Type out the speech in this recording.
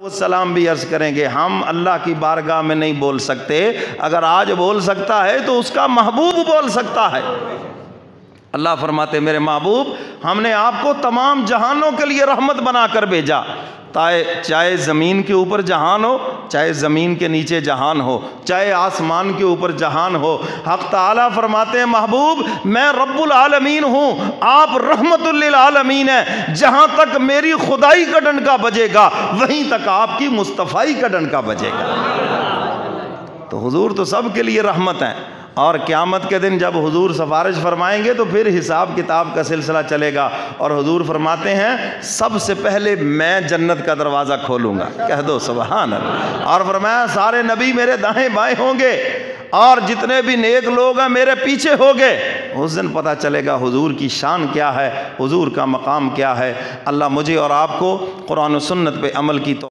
وہ سلام بھی عرض کریں گے ہم اللہ کی بارگاہ میں نہیں بول سکتے، اگر آج بول سکتا ہے تو اس کا محبوب بول سکتا ہے۔ اللہ فرماتے میرے محبوب ہم نے آپ کو تمام جہانوں کے لیے رحمت بنا کر بھیجا، چاہے زمین کے اوپر جہان ہو، چاہے زمین کے نیچے جہان ہو، چاہے آسمان کے اوپر جہان ہو۔ حق تعالیٰ فرماتے ہیں محبوب میں رب العالمین ہوں، آپ رحمت للعالمین ہیں، جہاں تک میری خدائی کا ڈنکا بجے گا وہیں تک آپ کی مصطفائی کا ڈنکا بجے گا۔ تو حضور تو سب کے لیے رحمت ہیں، اور قیامت کے دن جب حضور سفارش فرمائیں گے تو پھر حساب کتاب کا سلسلہ چلے گا، اور حضور فرماتے ہیں سب سے پہلے میں جنت کا دروازہ کھولوں گا، کہہ دو سبحان اللہ۔ اور فرمایا سارے نبی میرے دائیں بائیں ہوں گے، اور جتنے بھی نیک لوگ ہیں میرے پیچھے ہوں گے۔ اس دن پتہ چلے گا حضور کی شان کیا ہے، حضور کا مقام کیا ہے۔ اللہ مجھے اور آپ کو قرآن و سنت پہ عمل کی